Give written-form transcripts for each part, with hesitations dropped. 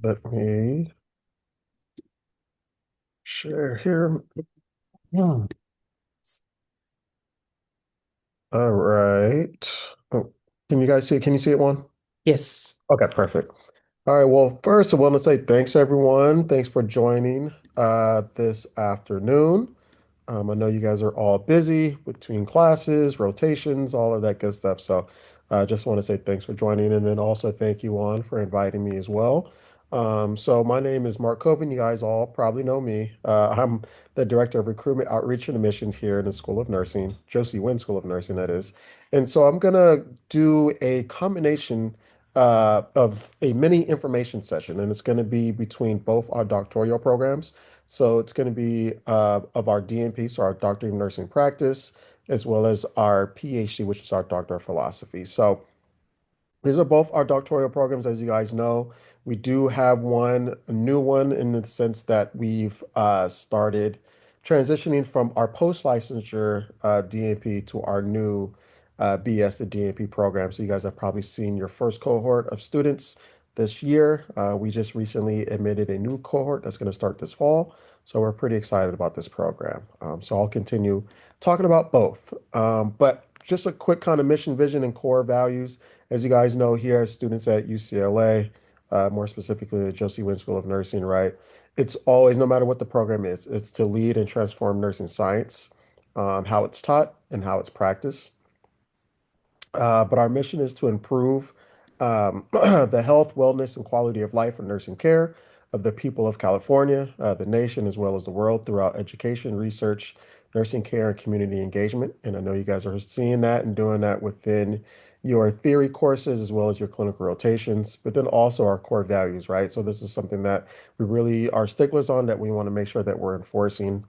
Let me share here. Hmm. All right. Oh, can you guys see it? Can you see it one? Yes. Okay, perfect. All right. Well, first I want to say thanks everyone. Thanks for joining this afternoon. I know you guys are all busy between classes, rotations, all of that good stuff. So I just want to say thanks for joining. And then also thank you, Juan, for inviting me as well. So my name is Mark Coben. You guys all probably know me. I'm the Director of Recruitment, Outreach, and Admissions here in the School of Nursing, Josie Wynn School of Nursing, that is. And so I'm going to do a combination of a mini information session, and it's going to be between both our doctoral programs. So it's going to be of our DNP, so our Doctor of Nursing Practice, as well as our PhD, which is our Doctor of Philosophy. So these are both our doctoral programs, as you guys know. We do have a new one in the sense that we've started transitioning from our post-licensure DNP to our new BS, the DNP program. So you guys have probably seen your first cohort of students this year. We just recently admitted a new cohort that's going to start this fall. So we're pretty excited about this program. So I'll continue talking about both. But just a quick kind of mission, vision, and core values. As you guys know, here as students at UCLA, more specifically the Josie Wynn School of Nursing, right? It's always, no matter what the program is, it's to lead and transform nursing science, how it's taught and how it's practiced. But our mission is to improve the health, wellness, and quality of life and nursing care of the people of California, the nation, as well as the world throughout education, research, nursing care, and community engagement. And I know you guys are seeing that and doing that within your theory courses as well as your clinical rotations, but then also our core values, right? So this is something that we really are sticklers on that we want to make sure that we're enforcing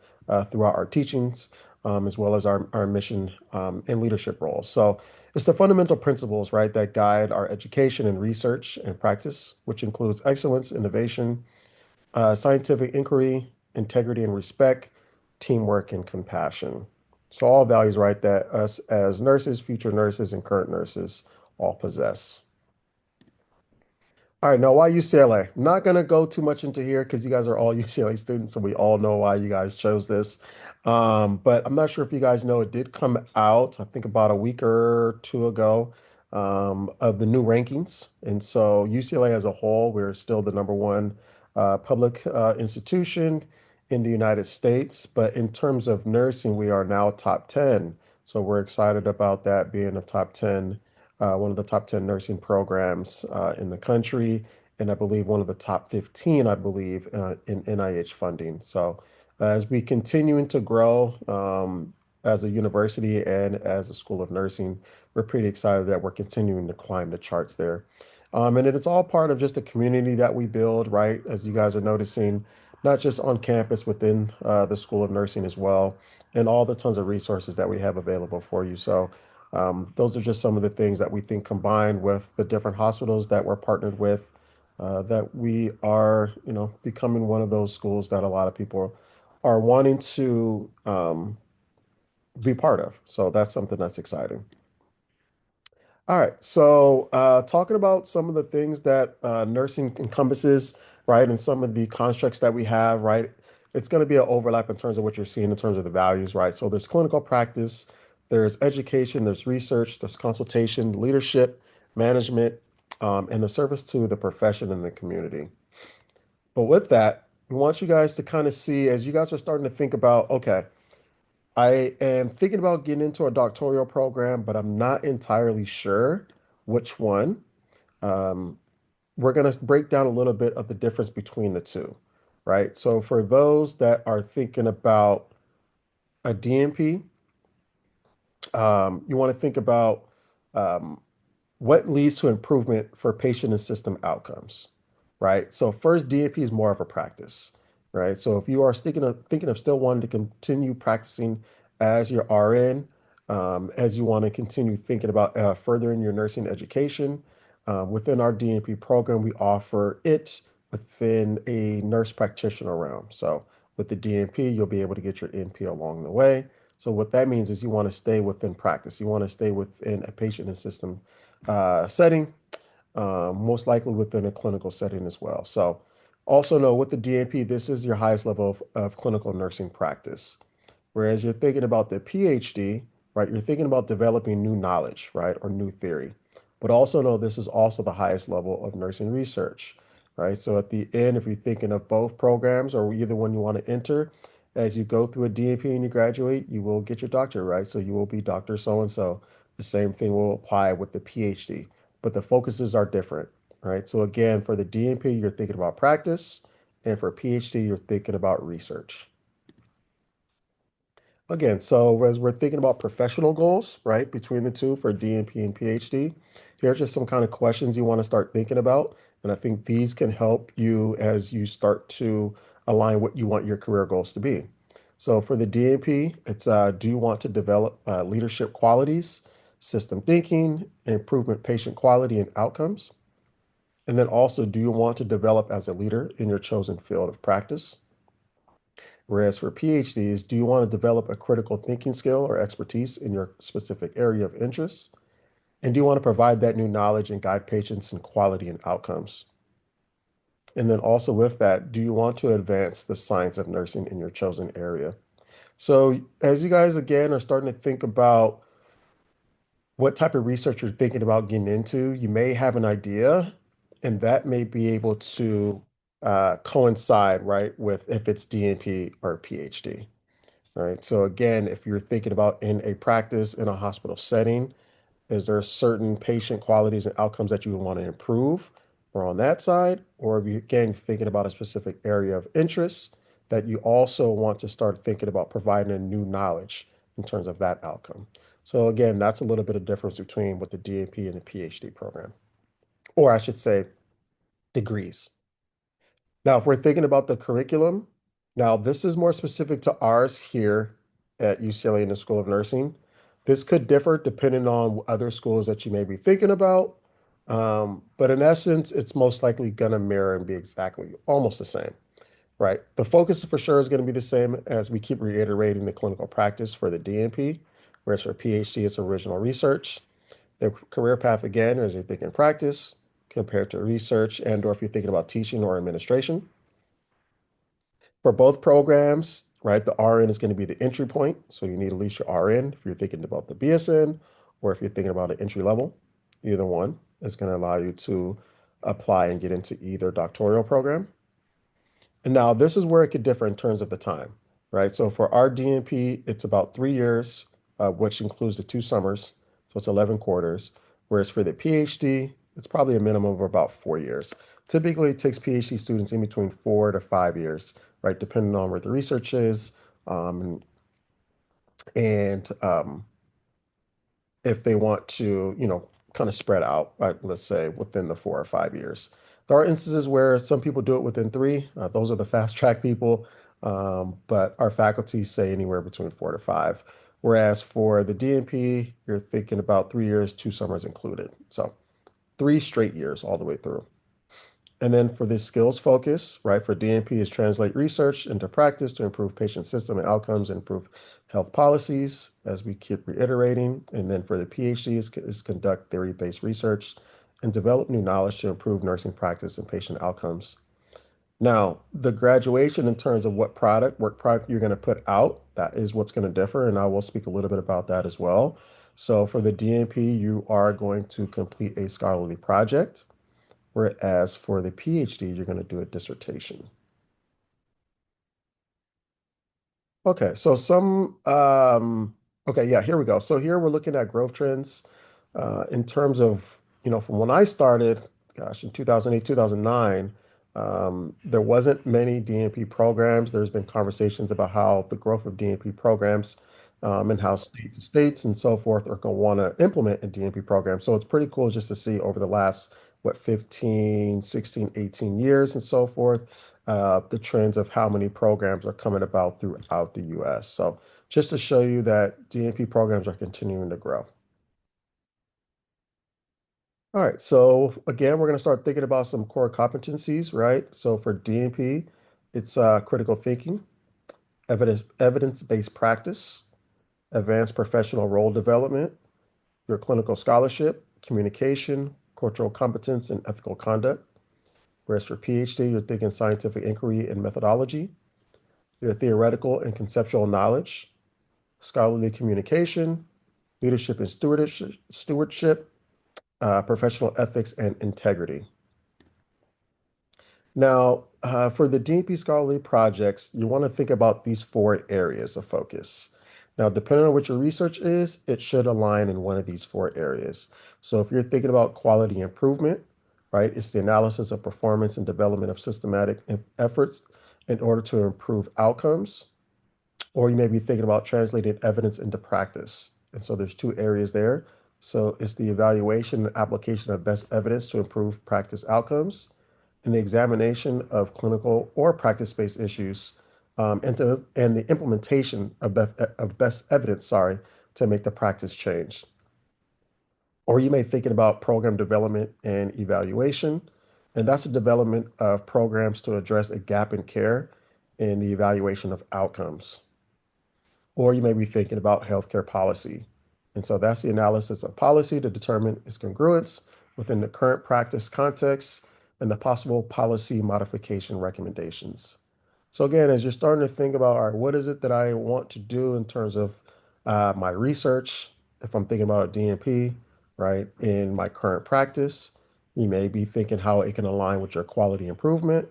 throughout our teachings, as well as our mission and leadership roles. So it's the fundamental principles, right, that guide our education and research and practice, which includes excellence, innovation, scientific inquiry, integrity and respect, teamwork and compassion. So all values, right, that us as nurses, future nurses, and current nurses all possess. All right, now why UCLA? I'm not going to go too much into here because you guys are all UCLA students, so we all know why you guys chose this. But I'm not sure if you guys know, it did come out, I think about a week or two ago, of the new rankings. And so UCLA as a whole, we're still the number one public institution in the United States. But in terms of nursing, we are now top 10. So we're excited about that being a top 10, one of the top 10 nursing programs in the country, and I believe one of the top 15, I believe, in NIH funding. So as we continuing to grow as a university and as a school of nursing, we're pretty excited that we're continuing to climb the charts there. And it's all part of just the community that we build, right? As you guys are noticing, not just on campus, within the School of Nursing as well, and all the tons of resources that we have available for you. So those are just some of the things that we think combined with the different hospitals that we're partnered with, that we are, becoming one of those schools that a lot of people are wanting to be part of. So that's something that's exciting. All right. So, talking about some of the things that nursing encompasses, right, and some of the constructs that we have, right, it's going to be an overlap in terms of what you're seeing in terms of the values, right? So, there's clinical practice, there's education, there's research, there's consultation, leadership, management, and the service to the profession and the community. But with that, we want you guys to kind of see as you guys are starting to think about, okay, I am thinking about getting into a doctoral program, but I'm not entirely sure which one. Um, we're going to break down a little bit of the difference between the two, right? So for those that are thinking about a DNP, you want to think about um, what leads to improvement for patient and system outcomes, right? So first, DNP is more of a practice, right? So if you are thinking of still wanting to continue practicing as your RN, as you want to continue thinking about furthering your nursing education, within our DNP program, we offer it within a nurse practitioner realm. So with the DNP, you'll be able to get your NP along the way. So what that means is you want to stay within practice. You want to stay within a patient and system setting. most likely within a clinical setting as well. So also know with the DNP, this is your highest level of clinical nursing practice. Whereas you're thinking about the PhD, right? You're thinking about developing new knowledge, right? Or new theory. But also know this is also the highest level of nursing research, right? So at the end, if you're thinking of both programs or either one you want to enter, as you go through a DNP and you graduate, you will get your doctorate, right? So you will be Dr. So and so. The same thing will apply with the PhD, but the focuses are different, right? So again, for the DNP, you're thinking about practice, and for PhD, you're thinking about research. Again, so as we're thinking about professional goals, right, between the two for DNP and PhD, here are just some kind of questions you want to start thinking about. And I think these can help you as you start to align what you want your career goals to be. So for the DNP, it's do you want to develop leadership qualities, system thinking, improvement patient quality and outcomes? And then also, do you want to develop as a leader in your chosen field of practice? Whereas for PhDs, do you want to develop a critical thinking skill or expertise in your specific area of interest? And do you want to provide that new knowledge and guide patients in quality and outcomes? And then also with that, do you want to advance the science of nursing in your chosen area? So as you guys again are starting to think about what type of research you're thinking about getting into, you may have an idea, and that may be able to coincide, right, with if it's DNP or PhD. All right. So again, if you're thinking about in a practice in a hospital setting, is there certain patient qualities and outcomes that you would want to improve or on that side? Or if you again thinking about a specific area of interest that you also want to start thinking about providing a new knowledge in terms of that outcome. So again, that's a little bit of difference between what the DAP and the PhD program, or I should say degrees. Now, if we're thinking about the curriculum, now this is more specific to ours here at UCLA in the School of Nursing. This could differ depending on other schools that you may be thinking about. But in essence, it's most likely going to mirror and be exactly almost the same, right? The focus for sure is going to be the same as we keep reiterating the clinical practice for the DNP, whereas for PhD, it's original research. The career path again is you're thinking practice compared to research and or if you're thinking about teaching or administration. For both programs, right, the RN is going to be the entry point. So you need at least your RN if you're thinking about the BSN or if you're thinking about an entry level. Either one is going to allow you to apply and get into either doctoral program. And now this is where it could differ in terms of the time, right? So for our DNP, it's about 3 years, which includes the 2 summers. So it's 11 quarters. Whereas for the PhD, it's probably a minimum of about 4 years. Typically, it takes PhD students in between 4 to 5 years, right? Depending on where the research is, um, and if they want to, kind of spread out, right, let's say within the 4 or 5 years. There are instances where some people do it within three. Those are the fast track people, but our faculty say anywhere between 4 to 5. Whereas for the DNP, you're thinking about 3 years, 2 summers included. So 3 straight years all the way through. And then for the skills focus, right, for DNP is translate research into practice to improve patient system and outcomes and improve health policies, as we keep reiterating. And then for the PhD is conduct theory-based research and develop new knowledge to improve nursing practice and patient outcomes. Now, the graduation in terms of what work product you're going to put out, that is what's going to differ. And I will speak a little bit about that as well. So for the DNP, you are going to complete a scholarly project. Whereas for the PhD, you're going to do a dissertation. Okay, so okay, yeah, here we go. So here we're looking at growth trends in terms of, from when I started, gosh, in 2008, 2009, there wasn't many DNP programs. There's been conversations about how the growth of DNP programs and how states and so forth are going to want to implement a DNP program. So it's pretty cool just to see over the last, what, 15, 16, 18 years and so forth the trends of how many programs are coming about throughout the US. So just to show you that DNP programs are continuing to grow. All right, so again, we're going to start thinking about some core competencies, right? So for DNP, it's critical thinking, evidence-based practice, advanced professional role development, your clinical scholarship, communication, cultural competence, and ethical conduct. Whereas for PhD, you're thinking scientific inquiry and methodology, your theoretical and conceptual knowledge, scholarly communication, leadership and stewardship, professional ethics, and integrity. Now, for the DNP scholarly projects, you want to think about these four areas of focus. Now, depending on what your research is, it should align in one of these four areas. So if you're thinking about quality improvement, right, it's the analysis of performance and development of systematic efforts in order to improve outcomes. Or you may be thinking about translating evidence into practice. And so there's two areas there. So it's the evaluation and application of best evidence to improve practice outcomes and the examination of clinical or practice-based issues and the implementation of best evidence, sorry, to make the practice change. Or you may be thinking about program development and evaluation, and that's the development of programs to address a gap in care in the evaluation of outcomes. Or you may be thinking about healthcare policy. And so that's the analysis of policy to determine its congruence within the current practice context and the possible policy modification recommendations. So again, as you're starting to think about, all right, what is it that I want to do in terms of my research, if I'm thinking about a DNP, right, in my current practice, you may be thinking how it can align with your quality improvement,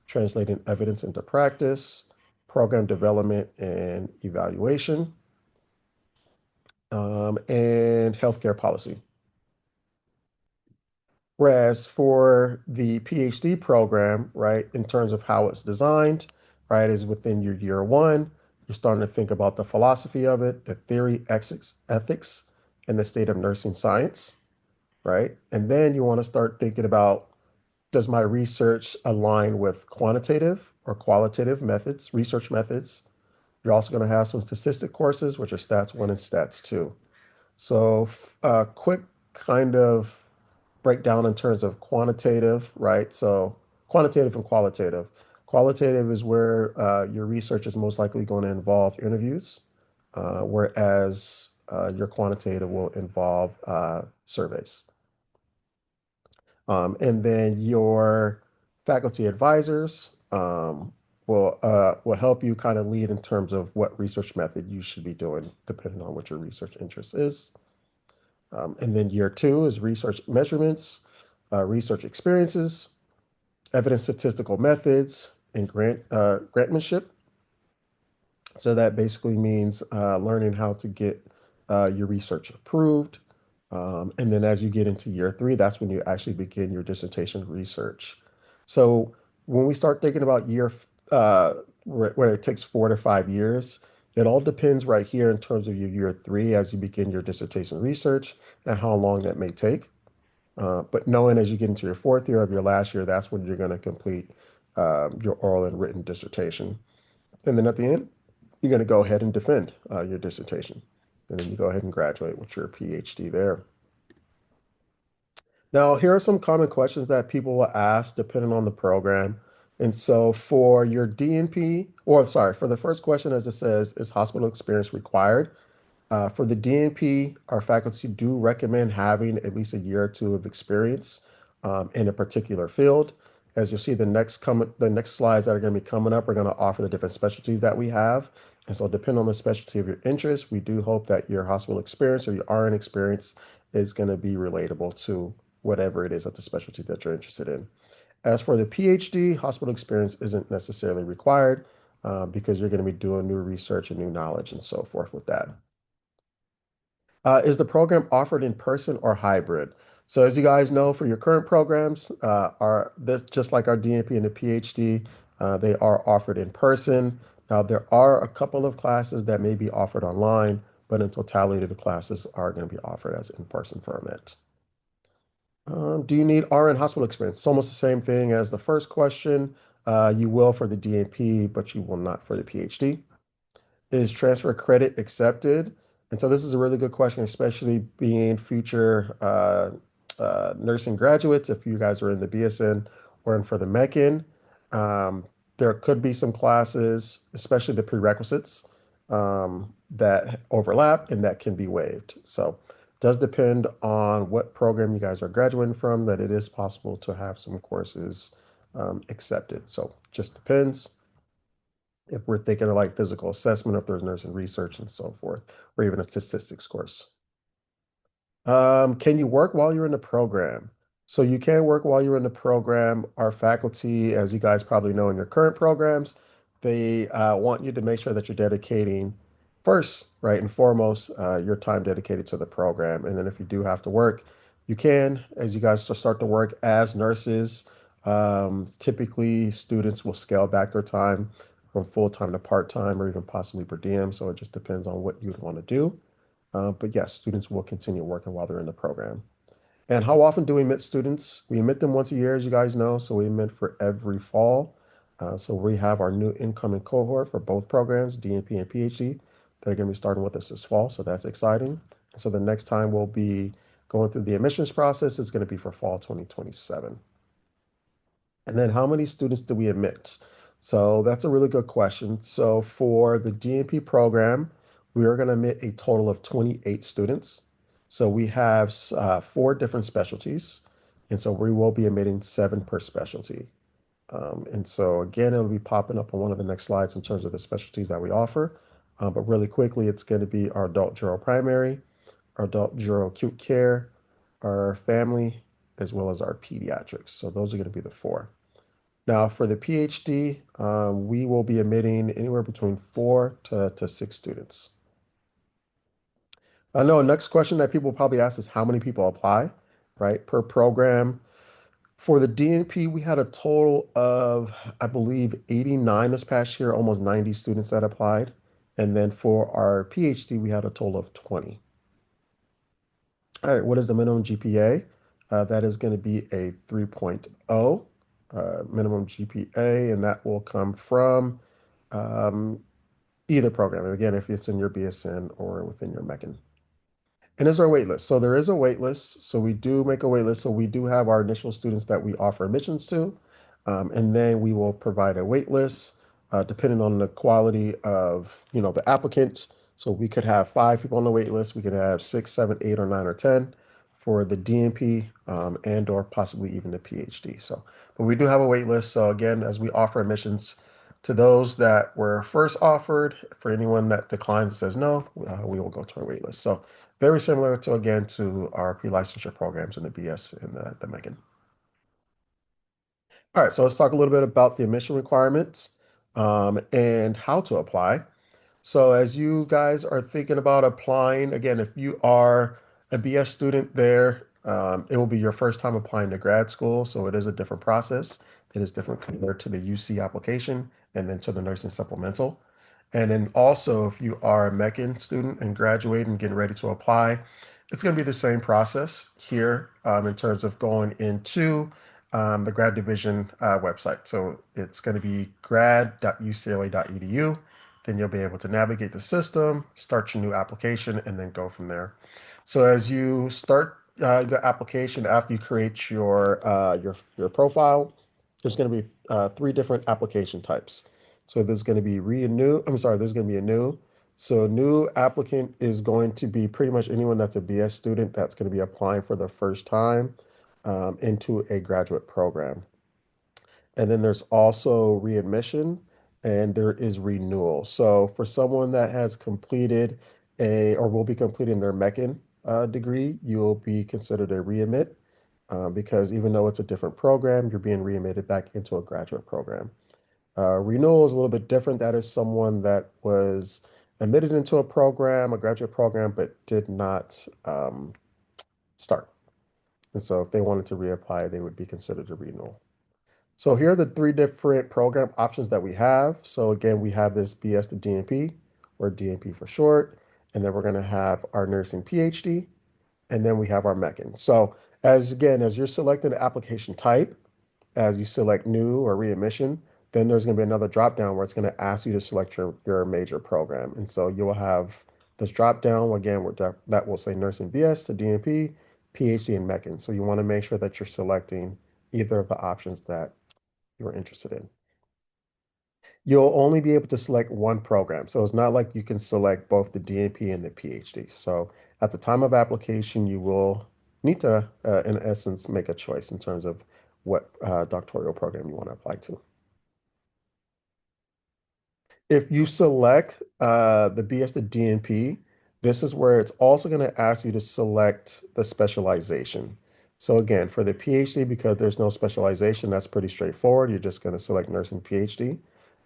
translating evidence into practice, program development and evaluation, and healthcare policy. Whereas for the PhD program, right, in terms of how it's designed, right, is within your year one, you're starting to think about the philosophy of it, the theory, ethics, and the state of nursing science, right? And then you want to start thinking about, does my research align with quantitative or qualitative methods, research methods? You're also going to have some statistic courses, which are stats one and stats two. So, quick kind of breakdown in terms of quantitative, right? So, quantitative and qualitative. Qualitative is where your research is most likely going to involve interviews, whereas your quantitative will involve surveys. And then your faculty advisors will help you kind of lead in terms of what research method you should be doing, depending on what your research interest is. And then year two is research measurements, research experiences, evidence statistical methods, and grantmanship. So that basically means learning how to get your research approved. And then as you get into year three, that's when you actually begin your dissertation research. So when we start thinking about where it takes 4 to 5 years, it all depends right here in terms of your year three as you begin your dissertation research and how long that may take. But knowing as you get into your fourth year of your last year, that's when you're going to complete your oral and written dissertation. And then at the end, you're going to go ahead and defend your dissertation. And then you go ahead and graduate with your PhD there. Now, here are some common questions that people will ask depending on the program. And so for your DNP, or sorry, for the first question, as it says, is hospital experience required? For the DNP, our faculty do recommend having at least a year or two of experience in a particular field. As you'll see, the next slides that are going to be coming up are going to offer the different specialties that we have. And so, depending on the specialty of your interest, we do hope that your hospital experience or your RN experience is going to be relatable to whatever it is at the specialty that you're interested in. As for the PhD, hospital experience isn't necessarily required because you're going to be doing new research and new knowledge and so forth with that. Is the program offered in person or hybrid? So as you guys know, for your current programs, are this just like our DNP and the PhD, they are offered in person. Now there are a couple of classes that may be offered online, but in totality, the classes are going to be offered as in-person format. Do you need RN hospital experience? It's almost the same thing as the first question. You will for the DNP, but you will not for the PhD. Is transfer credit accepted? And so this is a really good question, especially being future nursing graduates. If you guys are in the BSN or in for the MECN, there could be some classes, especially the prerequisites, that overlap and that can be waived. So Does depend on what program you guys are graduating from, that it is possible to have some courses accepted. So just depends if we're thinking of like physical assessment, if there's nursing research and so forth, or even a statistics course. Can you work while you're in the program? So you can work while you're in the program. Our faculty, as you guys probably know in your current programs, they want you to make sure that you're dedicating first, right, and foremost, your time dedicated to the program. And then if you do have to work, you can, as you guys start to work as nurses. Typically, students will scale back their time from full-time to part-time or even possibly per diem. So it just depends on what you'd want to do. But yes, students will continue working while they're in the program. And how often do we admit students? We admit them once a year, as you guys know. So we admit for every fall. So we have our new incoming cohort for both programs, DNP and PhD, that are going to be starting with us this fall. So that's exciting. So the next time we'll be going through the admissions process is going to be for fall 2027. And then how many students do we admit? So that's a really good question. So for the DNP program, we are going to admit a total of 28 students. So we have four different specialties. And so we will be admitting seven per specialty. And so again, it'll be popping up on one of the next slides in terms of the specialties that we offer. But really quickly, it's going to be our adult gero primary, our adult gero acute care, our family, as well as our pediatrics. So those are going to be the four. Now, for the PhD, we will be admitting anywhere between four to six students. I know next question that people probably ask is how many people apply, right, per program. For the DNP, we had a total of, I believe, 89 this past year, almost 90 students that applied. And then for our PhD, we had a total of 20. All right, what is the minimum GPA? That is going to be a 3.0 minimum GPA, and that will come from um, either program. And again, if it's in your BSN or within your Meccan. And is there a wait list? So there is a wait list. So we do make a wait list. So we do have our initial students that we offer admissions to. And then we will provide a wait list depending on the quality of, the applicant. So we could have five people on the wait list. We could have six, seven, eight, or nine, or 10 for the DNP and or possibly even the PhD. So, but we do have a wait list. So again, as we offer admissions to those that were first offered, for anyone that declines and says no, we will go to our wait list. So very similar to, again, to our pre-licensure programs in the BS and the Megan. All right, so let's talk a little bit about the admission requirements and how to apply. So as you guys are thinking about applying, again, if you are a BS student there, it will be your first time applying to grad school. So it is a different process. It is different compared to the UC application and then to the nursing supplemental. And then also, if you are a Meccan student and graduating and getting ready to apply, it's going to be the same process here in terms of going into the grad division website. So it's going to be grad.ucla.edu. Then you'll be able to navigate the system, start your new application, and then go from there. So as you start the application after you create your profile, there's going to be three different application types. So there's going to be renew. I'm sorry, there's going to be a new. So new applicant is going to be pretty much anyone that's a BS student that's going to be applying for the first time into a graduate program. And then there's also readmission and there is renewal. So for someone that has completed or will be completing their Meccan degree, you'll be considered a readmit because even though it's a different program, you're being readmitted back into a graduate program. Renewal is a little bit different. That is someone that was admitted into a program, a graduate program, but did not start. And so if they wanted to reapply, they would be considered a renewal. So here are the three different program options that we have. So again, we have this BS to DNP, or DNP for short, and then we're going to have our nursing PhD, and then we have our Meccan. So as you're selecting the application type, as you select new or readmission, then there's going to be another drop down where it's going to ask you to select your major program. And so you will have this drop down again that will say nursing BS to DNP, PhD, and Meccan. So you want to make sure that you're selecting either of the options that you're interested in. You'll only be able to select one program. So it's not like you can select both the DNP and the PhD. So At the time of application, you will need to, in essence, make a choice in terms of what doctoral program you want to apply to. If you select the BS to DNP, this is where it's also going to ask you to select the specialization. So again, for the PhD, because there's no specialization, that's pretty straightforward. You're just going to select nursing PhD.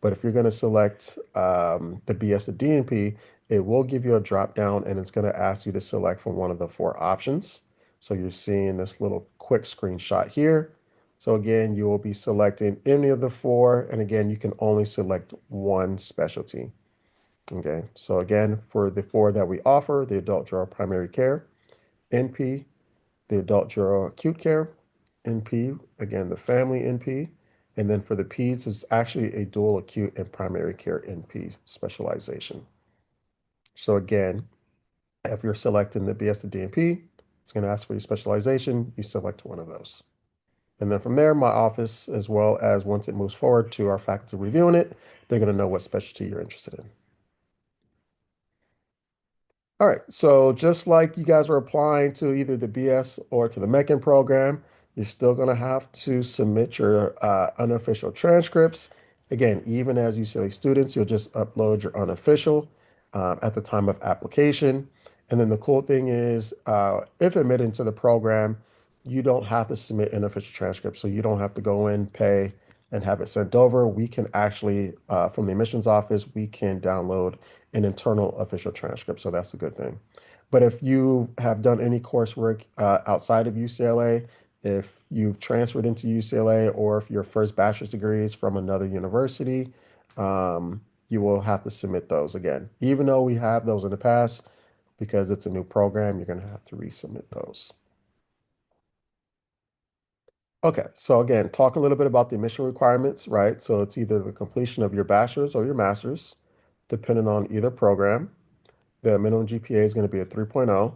But if you're going to select the BS to DNP, it will give you a drop down and it's going to ask you to select from one of the four options. So you're seeing this little quick screenshot here. So again, you will be selecting any of the four, and again, you can only select one specialty. Okay, so again, for the four that we offer, the adult general primary care, NP, the adult general acute care, NP, again, the family NP, and then for the peds, it's actually a dual acute and primary care NP specialization. So again, if you're selecting the BS to DNP, it's going to ask for your specialization. You select one of those. And then from there, my office, as well as once it moves forward to our faculty reviewing it, they're going to know what specialty you're interested in. All right, so just like you guys are applying to either the BS or to the MECHAN program, you're still going to have to submit your unofficial transcripts. Again, even as UCLA students, you'll just upload your unofficial at the time of application. And then the cool thing is, if admitted into the program, you don't have to submit an official transcript. So you don't have to go in, pay, and have it sent over. We can actually, from the admissions office, we can download an internal official transcript. So that's a good thing. But if you have done any coursework outside of UCLA, if you've transferred into UCLA, or if your first bachelor's degree is from another university, you will have to submit those again. Even though we have those in the past, because it's a new program, you're going to have to resubmit those. Okay, so again, talk a little bit about the admission requirements, right? So it's either the completion of your bachelor's or your master's, depending on either program. The minimum GPA is going to be a 3.0.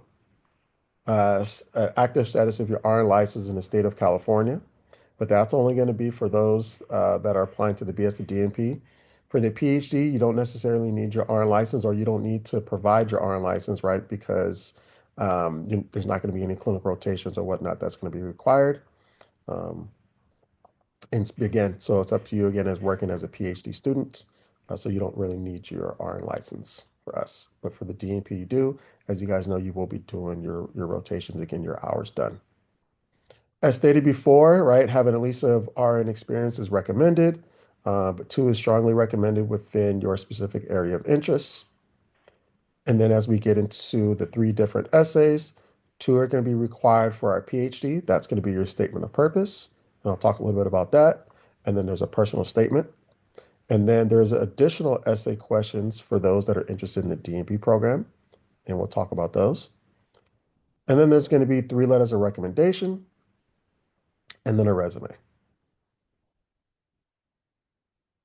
Active status of your RN license in the state of California, but that's only going to be for those that are applying to the BS to DNP. For the PhD, you don't necessarily need your RN license, or you don't need to provide your RN license, right? Because there's not going to be any clinical rotations or whatnot that's going to be required. Um, and again, so it's up to you again as working as a PhD student. So you don't really need your RN license for us. But for the DNP, you do. As you guys know, you will be doing your rotations again, your hours done. As stated before, right, having at least of RN experience is recommended, but two is strongly recommended within your specific area of interest. And then as we get into the three different essays, two are going to be required for our PhD. That's going to be your statement of purpose. And I'll talk a little bit about that. And then there's a personal statement. And then there's additional essay questions for those that are interested in the DNP program. And we'll talk about those. And then there's going to be three letters of recommendation and then a resume.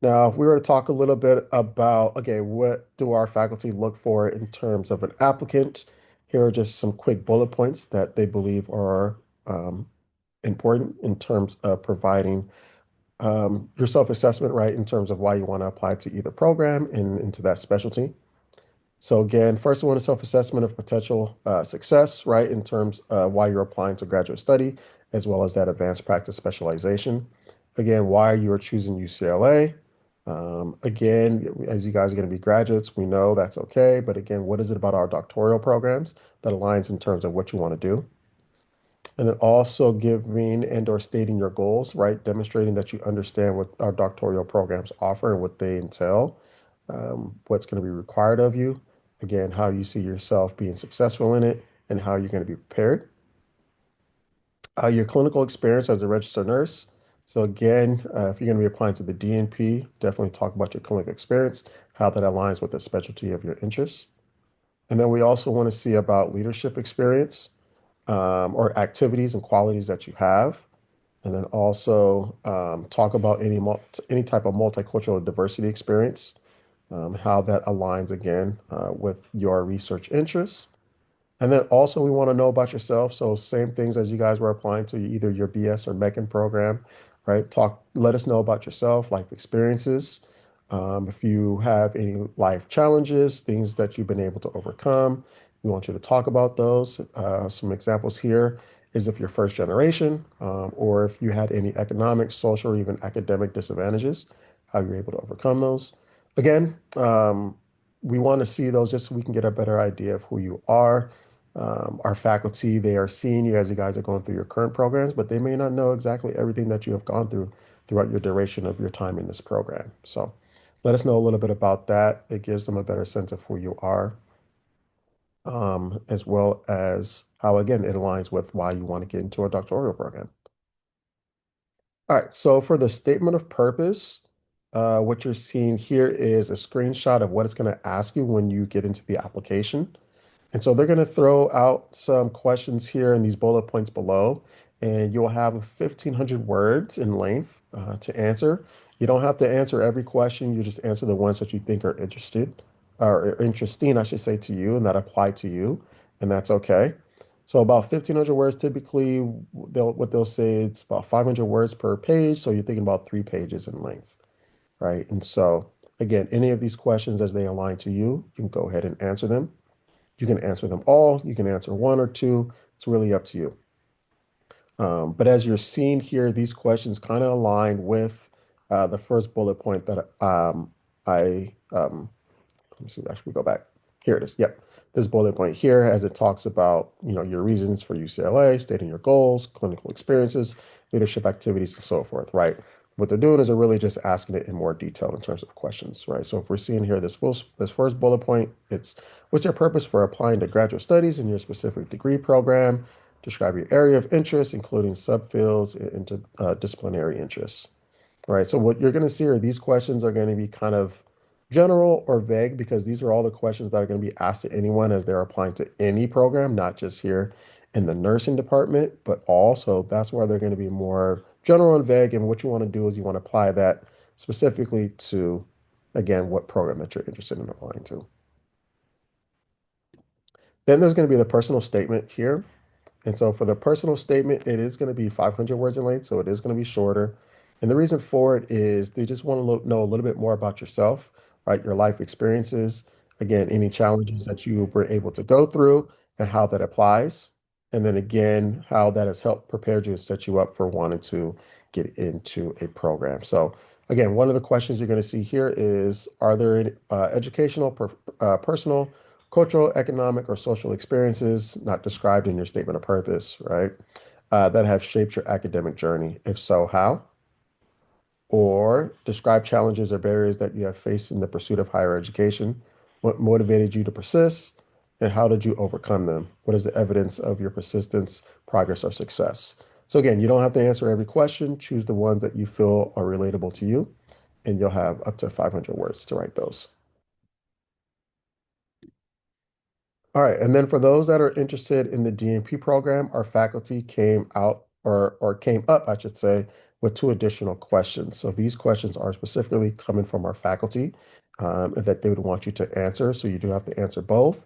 Now, if we were to talk a little bit about, okay, what do our faculty look for in terms of an applicant? Here are just some quick bullet points that they believe are um, important in terms of providing your self-assessment, right, in terms of why you want to apply to either program and into that specialty. So again, first one is self-assessment of potential success, right, in terms of why you're applying to graduate study, as well as that advanced practice specialization. Again, why you are choosing UCLA. Again, as you guys are going to be graduates, we know that's okay. But again, what is it about our doctoral programs that aligns in terms of what you want to do? And then also giving and or stating your goals, right? Demonstrating that you understand what our doctoral programs offer and what they entail, what's going to be required of you. Again, how you see yourself being successful in it and how you're going to be prepared. Your clinical experience as a registered nurse. So again, if you're going to be applying to the DNP, definitely talk about your clinical experience, how that aligns with the specialty of your interests. And then we also want to see about leadership experience or activities and qualities that you have. And then also talk about any type of multicultural diversity experience, how that aligns again with your research interests. And then also we want to know about yourself. So same things as you guys were applying to either your BS or MECHAN program, right? Let us know about yourself, life experiences. If you have any life challenges, things that you've been able to overcome, We want you to talk about those. Some examples here is if you're first generation, or if you had any economic, social, or even academic disadvantages, how you're able to overcome those. Again, we want to see those just so we can get a better idea of who you are. Our faculty, they are seeing you as you guys are going through your current programs, but they may not know exactly everything that you have gone through throughout your duration of your time in this program. So let us know a little bit about that. It gives them a better sense of who you are, as well as how, again, it aligns with why you want to get into a doctoral program. All right, so for the statement of purpose, what you're seeing here is a screenshot of what it's going to ask you when you get into the application. And so they're going to throw out some questions here in these bullet points below, and you'll have 1,500 words in length to answer. You don't have to answer every question. You just answer the ones that you think are interested or interesting, I should say, to you and that apply to you, and that's okay. So about 1,500 words typically, what they'll say it's about 500 words per page. So you're thinking about 3 pages in length, right? And so again, any of these questions as they align to you, you can go ahead and answer them. You can answer them all. You can answer one or two. It's really up to you. But as you're seeing here, these questions kind of align with the first bullet point that I let me see. Actually, we go back. Here it is. Yep. This bullet point here, as it talks about, your reasons for UCLA, stating your goals, clinical experiences, leadership activities, and so forth, right? What they're doing is they're really just asking it in more detail in terms of questions, right? So if we're seeing here this first bullet point, it's what's your purpose for applying to graduate studies in your specific degree program? Describe your area of interest, including subfields and interdisciplinary interests. Right. So what you're going to see are these questions are going to be kind of general or vague because these are all the questions that are going to be asked to anyone as they're applying to any program, not just here in the nursing department, but also that's why they're going to be more general and vague. And what you want to do is you want to apply that specifically to, again, what program that you're interested in applying to. Then there's going to be the personal statement here. And so for the personal statement, it is going to be 500 words in length, so it is going to be shorter. And the reason for it is they just want to know a little bit more about yourself, right? Your life experiences, again, any challenges that you were able to go through and how that applies. And then again, how that has helped prepare you and set you up for wanting to get into a program. So again, one of the questions you're going to see here is, are there any educational, personal, cultural, economic, or social experiences not described in your statement of purpose, right? That have shaped your academic journey. If so, how? Or describe challenges or barriers that you have faced in the pursuit of higher education. What motivated you to persist? And how did you overcome them? What is the evidence of your persistence, progress, or success? So again, you don't have to answer every question. Choose the ones that you feel are relatable to you, and you'll have up to 500 words to write those. All right, and then for those that are interested in the DNP program, our faculty came out or came up, I should say, with two additional questions. So these questions are specifically coming from our faculty that they would want you to answer. So you do have to answer both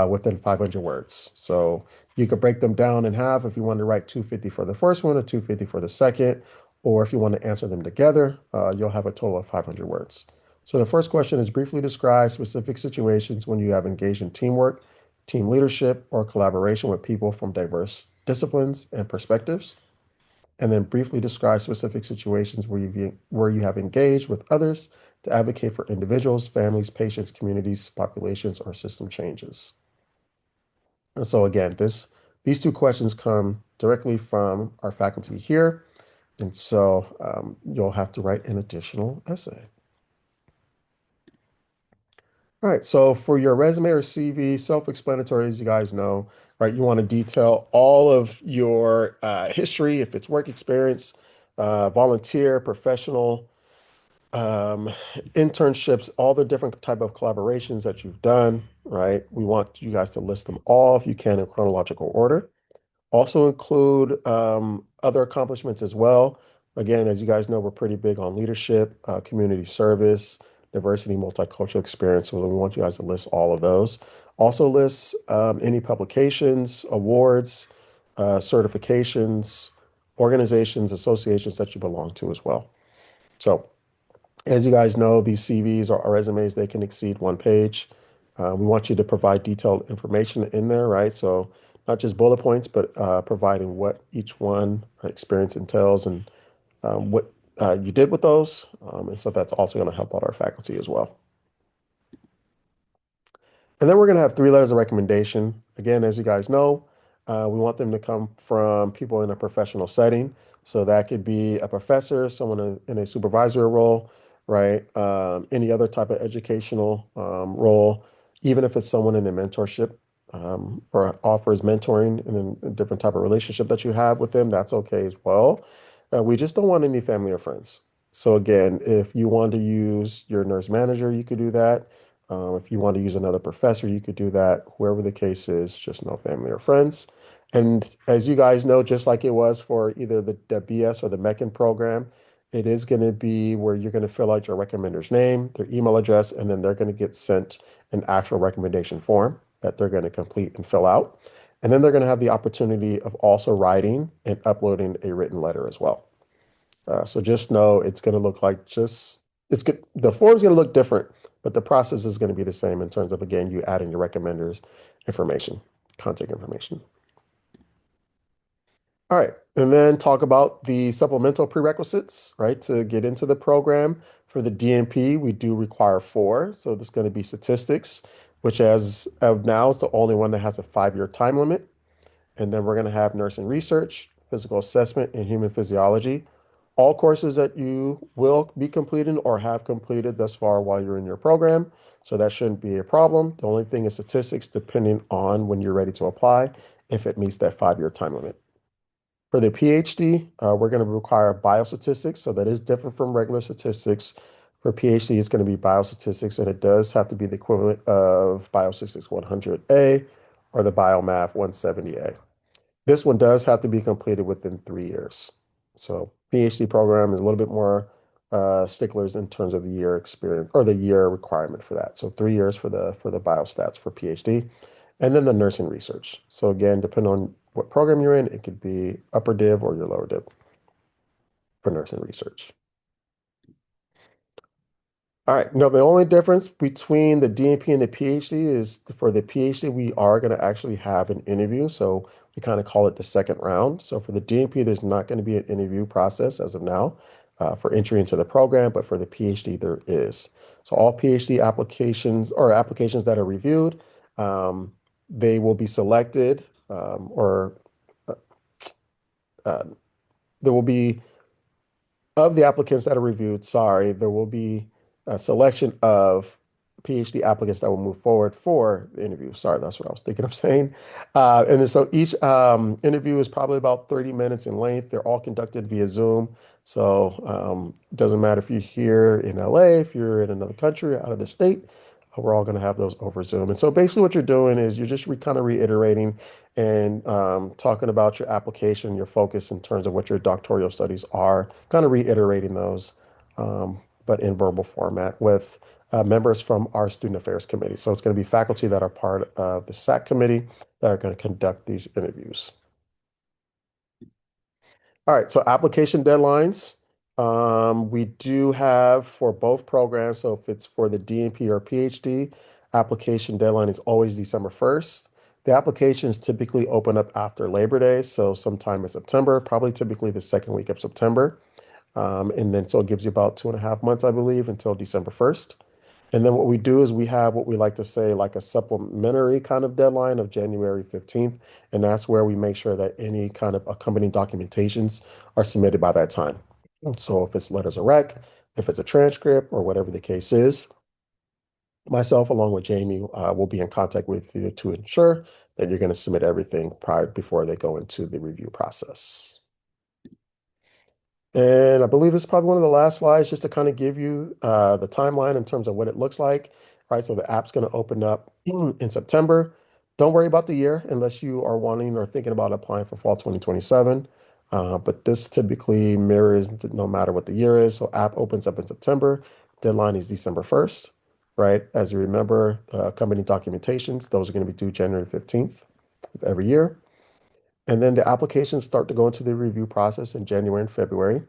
within 500 words. So you could break them down in half if you want to write 250 for the first one or 250 for the second, or if you want to answer them together, you'll have a total of 500 words. So the first question is briefly describe specific situations when you have engaged in teamwork, team leadership, or collaboration with people from diverse disciplines and perspectives, and then briefly describe specific situations where you have engaged with others to advocate for individuals, families, patients, communities, populations, or system changes. And so again, these two questions come directly from our faculty here, and so you'll have to write an additional essay. All right, so for your resume or CV, self-explanatory, as you guys know, right? You want to detail all of your history, if it's work experience, volunteer, professional, um, internships, all the different type of collaborations that you've done, right? We want you guys to list them all if you can in chronological order. Also include other accomplishments as well. Again, as you guys know, we're pretty big on leadership, community service, diversity, multicultural experience. So we want you guys to list all of those. Also list any publications, awards, certifications, organizations, associations that you belong to as well. So as you guys know, these CVs or resumes, they can exceed 1 page. We want you to provide detailed information in there, right? So not just bullet points, but providing what each one experience entails and what you did with those. And so that's also going to help out our faculty as well. And then we're going to have three letters of recommendation. Again, as you guys know, we want them to come from people in a professional setting. So that could be a professor, someone in a supervisory role, right? Any other type of educational role, even if it's someone in a mentorship or offers mentoring in a different type of relationship that you have with them, that's okay as well. We just don't want any family or friends. So again, if you want to use your nurse manager, you could do that. If you want to use another professor, you could do that. Whoever the case is, just no family or friends. And as you guys know, just like it was for either the BS or the Meccan program, it is going to be where you're going to fill out your recommender's name, their email address, and then they're going to get sent an actual recommendation form that they're going to complete and fill out. And then they're going to have the opportunity of also writing and uploading a written letter as well. So just know it's going to look like just it's good. The form's going to look different, but the process is going to be the same in terms of again you adding your recommenders information, contact information. All right, and then talk about the supplemental prerequisites, right? To get into the program for the DNP, we do require four. So there's going to be statistics, which as of now is the only one that has a 5-year time limit. And then we're going to have nursing research, physical assessment, and human physiology. All courses that you will be completing or have completed thus far while you're in your program. So that shouldn't be a problem. The only thing is statistics, depending on when you're ready to apply, if it meets that 5-year time limit. For the PhD, we're going to require biostatistics. So that is different from regular statistics. For PhD, it's going to be biostatistics, and it does have to be the equivalent of Biostatistics 100A or the Biomath 170A. This one does have to be completed within 3 years. So PhD program is a little bit more sticklers in terms of the year experience or the year requirement for that. So 3 years for the biostats for PhD, and then the nursing research. So again, depending on what program you're in, it could be upper div or your lower div for nursing research. All right. No, the only difference between the DNP and the PhD is for the PhD, we are going to actually have an interview. So we kind of call it the second round. So for the DNP, there's not going to be an interview process as of now for entry into the program, but for the PhD, there is. So all PhD applications or applications that are reviewed, they will be selected or uh, uh, there will be of the applicants that are reviewed, sorry, there will be a selection of PhD applicants that will move forward for the interview. Sorry, that's what I was thinking of saying. And then so each interview is probably about 30 minutes in length. They're all conducted via Zoom. So it doesn't matter if you're here in LA, if you're in another country, out of the state, we're all going to have those over Zoom. And so basically what you're doing is you're just kind of reiterating and talking about your application, your focus in terms of what your doctoral studies are, kind of reiterating those, but in verbal format with members from our Student Affairs Committee. So it's going to be faculty that are part of the SAC committee that are going to conduct these interviews. All right, so application deadlines. We do have for both programs. So if it's for the DNP or PhD, application deadline is always December 1st. The applications typically open up after Labor Day, so sometime in September, probably typically the second week of September. And then so it gives you about 2.5 months, I believe, until December 1st. And then what we do is we have what we like to say like a supplementary kind of deadline of January 15th. And that's where we make sure that any kind of accompanying documentations are submitted by that time. So if it's letters of rec, if it's a transcript or whatever the case is, myself along with Jamie will be in contact with you to ensure that you're going to submit everything prior before they go into the review process. And I believe this is probably one of the last slides just to kind of give you the timeline in terms of what it looks like, right? So the app's going to open up in September. Don't worry about the year unless you are wanting or thinking about applying for fall 2027. But this typically mirrors no matter what the year is. So app opens up in September. Deadline is December 1st, right? As you remember, company documentations, those are going to be due January 15th of every year. And then the applications start to go into the review process in January and February.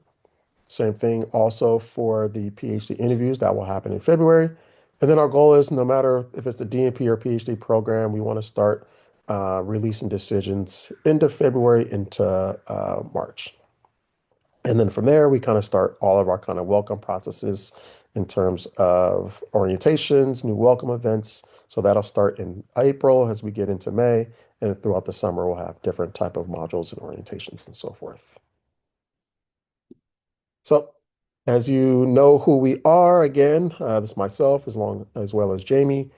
Same thing also for the PhD interviews that will happen in February. And then our goal is no matter if it's the DNP or PhD program, we want to start releasing decisions end of February into March. And then from there, we kind of start all of our kind of welcome processes in terms of orientations, new welcome events. So that'll start in April as we get into May, and throughout the summer, we'll have different type of modules and orientations and so forth. So as you know who we are, again, this is myself as well as Jamie.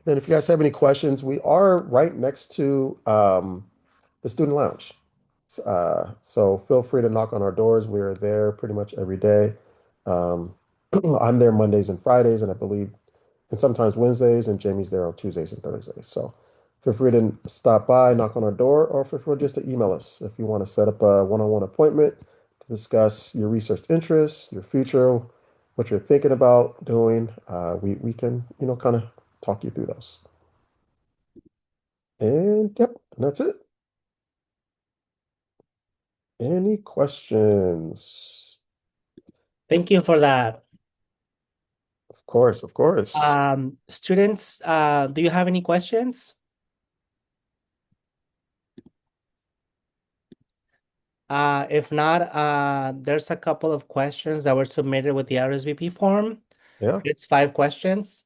Then if you guys have any questions, we are right next to the student lounge. So feel free to knock on our doors. We are there pretty much every day. Um, I'm there Mondays and Fridays, and I believe, and sometimes Wednesdays, and Jamie's there on Tuesdays and Thursdays. So feel free to stop by, knock on our door, or feel free just to email us if you want to set up a one-on-one appointment to discuss your research interests, your future, what you're thinking about doing. We can, kind of talk you through those. And yep, and that's it. Any questions? Thank you for that. Of course, of course. Students, do you have any questions? If not, there's a couple of questions that were submitted with the RSVP form. Yeah. It's 5 questions.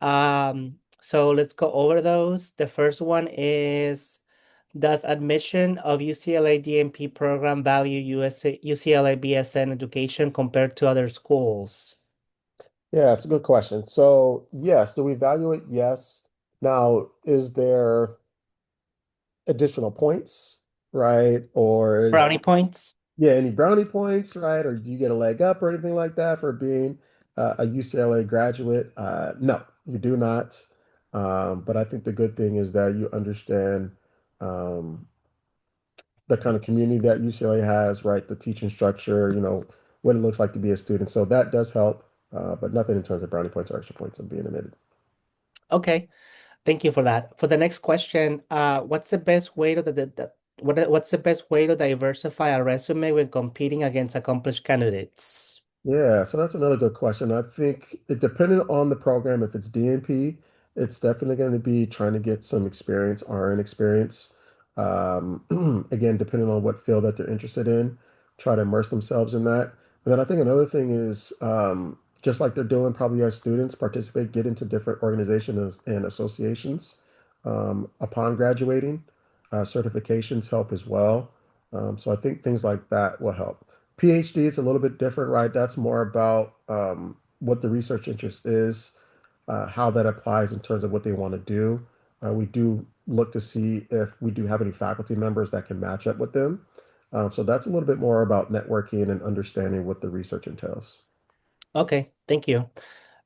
So let's go over those. The first one is, does admission of UCLA DNP program value UCLA BSN education compared to other schools? Yeah, it's a good question. So, yes, do we value it? Yes. Now, is there additional points, right? Or, Brownie points? yeah, any brownie points, right? Or do you get a leg up or anything like that for being a UCLA graduate? No, you do not. But I think the good thing is that you understand um, the kind of community that UCLA has, right? The teaching structure, what it looks like to be a student. So that does help, but nothing in terms of brownie points or extra points of being admitted. Okay, thank you for that. For the next question, what's the best way to what's the best way to diversify a resume when competing against accomplished candidates? Yeah, so that's another good question. I think it depending on the program, if it's DNP, it's definitely going to be trying to get some experience, RN experience. Again, depending on what field that they're interested in, try to immerse themselves in that. And then I think another thing is just like they're doing probably as students, participate, get into different organizations and associations upon graduating. Certifications help as well. So I think things like that will help. PhD, it's a little bit different, right? That's more about what the research interest is, how that applies in terms of what they want to do. We do look to see if we do have any faculty members that can match up with them. So that's a little bit more about networking and understanding what the research entails. Okay, thank you.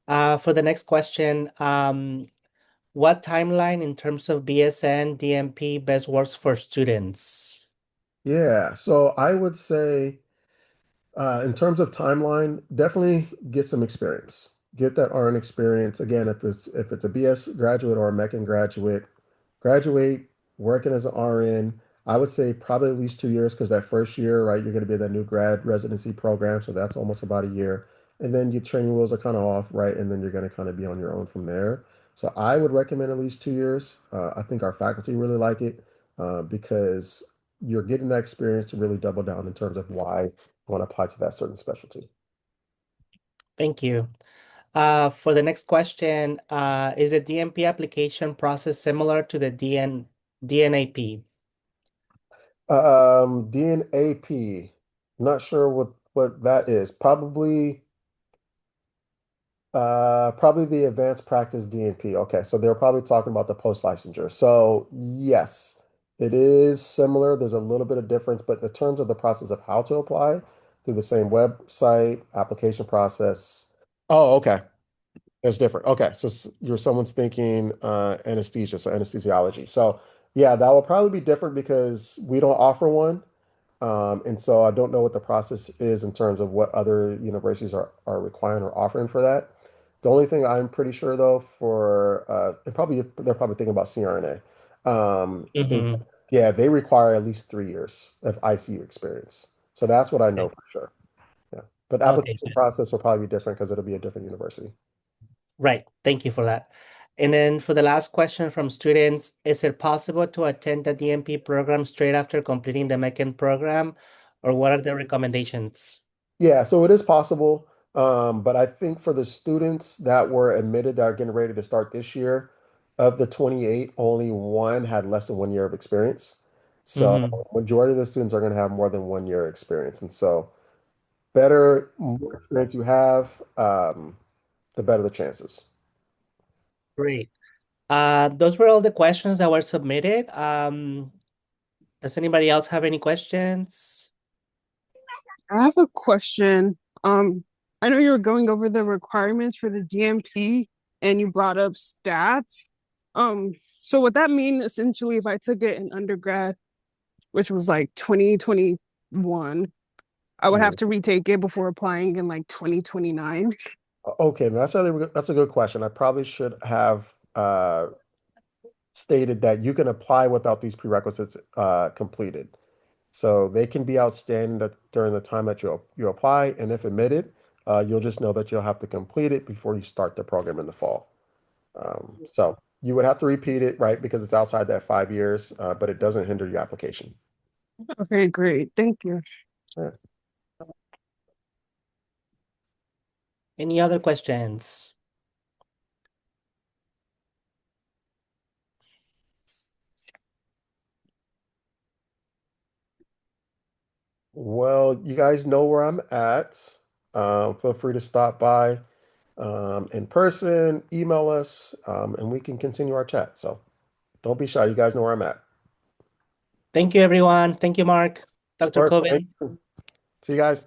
For the next question, what timeline in terms of BSN, DMP best works for students? Yeah, so I would say in terms of timeline, definitely get some experience. Get that RN experience. Again, if it's a BS graduate or a Meccan graduate, graduate working as an RN. I would say probably at least 2 years because that first year, right, you're going to be in that new grad residency program, so that's almost about a year. And then your training wheels are kind of off, right, and then you're going to kind of be on your own from there. So I would recommend at least 2 years. I think our faculty really like it because you're getting that experience to really double down in terms of why want to apply to that certain specialty. Thank you. For the next question, is the DMP application process similar to the DNAP? DNAP, not sure what that is. Probably the advanced practice DNP. Okay, so they're probably talking about the post licensure. So yes, it is similar. There's a little bit of difference, but in terms of the process of how to apply through the same website, application process. Oh, okay. That's different. Okay, so you're someone's thinking anesthesia, so anesthesiology. So yeah, that will probably be different because we don't offer one. And so I don't know what the process is in terms of what other universities are requiring or offering for that. The only thing I'm pretty sure though for and probably they're probably thinking about CRNA, is Mm-hmm. yeah, they require at least 3 years of ICU experience. So that's what I know Okay. for sure. Yeah. But the Okay, application good. process will probably be different because it'll be a different university. Right. Thank you for that. And then for the last question from students, is it possible to attend the DNP program straight after completing the MECAN program, or what are the recommendations? Yeah, so it is possible. But I think for the students that were admitted that are getting ready to start this year, of the 28, only one had less than 1 year of experience. So Hmm. majority of the students are going to have more than 1 year experience. And so more experience you have, the better the chances. Great. Those were all the questions that were submitted. Does anybody else have any questions? I have a question. I know you were going over the requirements for the DMP and you brought up stats. So would that mean essentially if I took it in undergrad, which was like 2021, I would have Mhm. to retake it before applying in like 2029? Okay, that's a good question. I probably should have stated that you can apply without these prerequisites completed. So they can be outstanding during the time that you apply, and if admitted, you'll just know that you'll have to complete it before you start the program in the fall. So you would have to repeat it, right, because it's outside that 5 years, but it doesn't hinder your application. Okay, great. Thank you. Yeah. Any other questions? Well, you guys know where I'm at. Feel free to stop by in person, email us, and we can continue our chat. So don't be shy. You guys know where I'm at. Thank you, everyone. Thank you, Mark. Of Dr. course. Thank Coben. you. See you guys.